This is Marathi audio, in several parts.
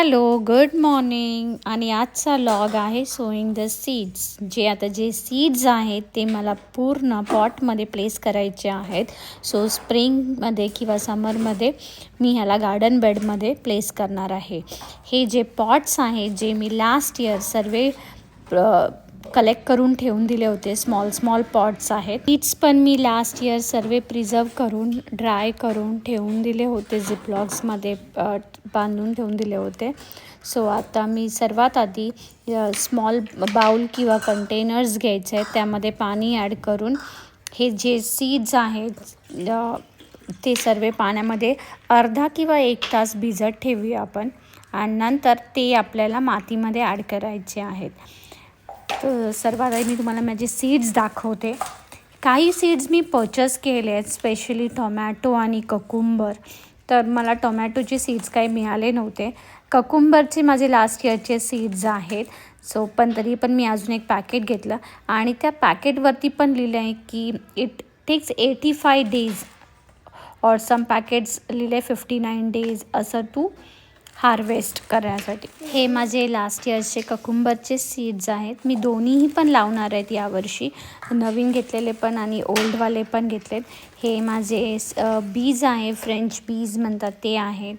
Hello, good morning. आणि आजचा लॉग आहे सोईंग द सीड्स. जे सीड्स आहेत ते मला पूर्ण पॉटमध्ये प्लेस करायचे आहेत. सो स्प्रिंगमध्ये किंवा समरमध्ये मी ह्याला गार्डन बेडमध्ये प्लेस करणार आहे. हे जे पॉट्स आहेत जे मी लास्ट इयर सर्व कलेक्ट करून ठेवून दिले होते, स्मॉल पॉट्स आहेत. सीड्स पण मी लास्ट इयर सर्व प्रिझर्व करून ड्राय करून ठेवून दिले होते, झिपलॉक्समध्ये बांधून ठेवून दिले होते. सो आता मी सर्वात आधी स्मॉल बाउल किंवा कंटेनर्स घ्यायचे आहेत, त्यामध्ये पाणी ॲड करून हे जे सीड्स आहेत ते सर्व पाण्यामध्ये अर्धा किंवा 1 तास भिजत ठेवूया आपण. आणि नंतर ते आपल्याला मातीमध्ये ॲड करायचे आहेत. तर सर्वात आधी मी तुम्हाला माझे सीड्स दाखवते. काही सीड्स मी परचेस केले आहेत, स्पेशली टोमॅटो आणि ककुंबर. तर मला टोमॅटोचे सीड्स काही मिळाले नव्हते. ककुंबरचे माझे लास्ट इयरचे सीड्स आहेत. सो पण तरी पण मी अजून एक पॅकेट घेतलं आणि त्या पॅकेटवरती पण लिहिलं आहे की इट टेक्स 85 डेज और सम पॅकेट्स लिहिले 59 डेज असं टू हार्वेस्ट करण्यासाठी. हे माझे लास्ट इयरचे ककुंबरचे सीड्स आहेत. मी दोन्हीही पण लावणार आहेत यावर्षी, नवीन घेतलेले पण आणि ओल्डवाले पण घेतलेत. हे माझे बीज आहे, फ्रेंच बीज म्हणतात ते आहेत.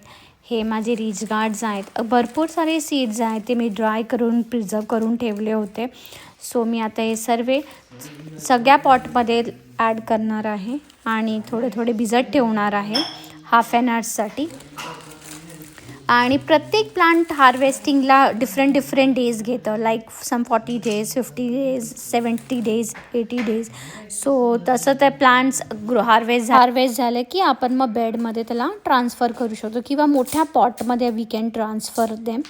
हे माझे रिच गार्ड्स आहेत. भरपूर सारे सीड्स आहेत, ते मी ड्राय करून प्रिझर्व करून ठेवले होते. सो मी आता हे सगळ्या पॉटमध्ये ॲड करणार आहे आणि थोडे भिजत ठेवणार आहे हाफ ॲन आवर्ससाठी. आणि प्रत्येक प्लांट हार्वेस्टिंगला डिफरंट डेज घेतं, like some 40 days, 50 days, 70 days, 80 days. So तसं ते प्लांट्स हार्वेस्ट झाले की आपण मग बेडमध्ये त्याला ट्रान्सफर करू शकतो किंवा मोठ्या पॉटमध्ये वी कॅन ट्रान्सफर देम.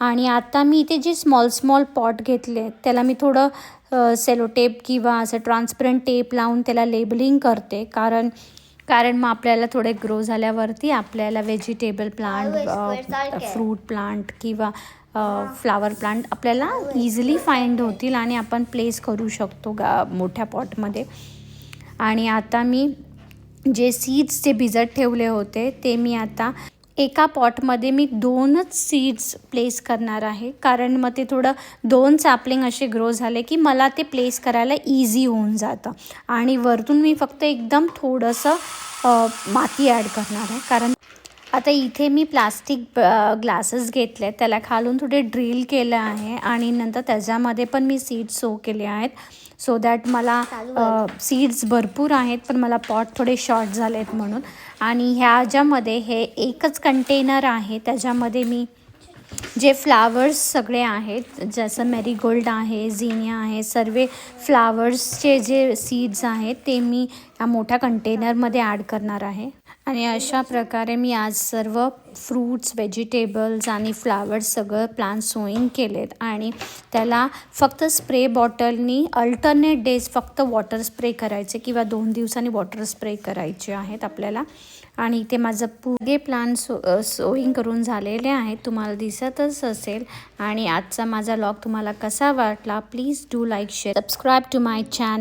आणि आता मी इथे जे स्मॉल पॉट घेतले त्याला मी थोडं सेलो टेप किंवा असं ट्रान्सपरंट टेप लावून त्याला लेबलिंग करते, कारण मग आपल्याला थोडे ग्रो झाल्यावरती आपल्याला व्हेजिटेबल प्लांट, फ्रूट प्लांट किंवा फ्लावर प्लांट आपल्याला इझिली फाइंड होतील आणि आपण प्लेस करू शकतो मोठ्या पॉटमध्ये. आणि आता मी जे सीड्स जे भिजत ठेवले होते ते मी आता एका पॉटमध्ये मी 2च सीड्स प्लेस करणार आहे, कारण मग ते थोडं 2 सॅपलिंग असे ग्रो झाले की मला ते प्लेस करायला इझी होऊन जातं. आणि वरतून मी फक्त एकदम थोडंसं माती ॲड करणार आहे, कारण आता इथे मी प्लास्टिक ग्लासेस घेतले, त्याला खालून थोडे ड्रिल केलं आहे आणि नंतर त्याच्यामध्ये पण मी सीड्स सो केले आहेत. सो दॅट मला सीड्स भरपूर आहेत पण मला पॉट थोडे शॉर्ट झाले आहेत म्हणून. आणि ह्याच्यामध्ये हे एकच कंटेनर आहे, त्याच्यामध्ये मी जे फ्लावर्स सगळे आहेत, जसं मेरीगोल्ड आहे, झिनिया आहे, सर्व फ्लावर्सचे जे सीड्स आहेत ते मी या मोठ्या कंटेनरमध्ये ॲड करणार आहे. आणि अशा प्रकारे मी आज सर्व फ्रूट्स, व्हेजिटेबल्स आणि फ्लावर्स सगळं प्लांट सोईंग केलेत. आणि त्याला फक्त स्प्रे बॉटलनी अल्टरनेट डेज फक्त वॉटर स्प्रे करायचे किंवा 2 दिवसांनी वॉटर स्प्रे करायचे आहेत आपल्याला. आणि इथे माझं पुढे प्लांट सोईंग करून झालेले आहेत, तुम्हाला दिसतच असेल. आणि आजचा माझा व्लॉग तुम्हाला कसा वाटला, please do like, share, subscribe to my channel.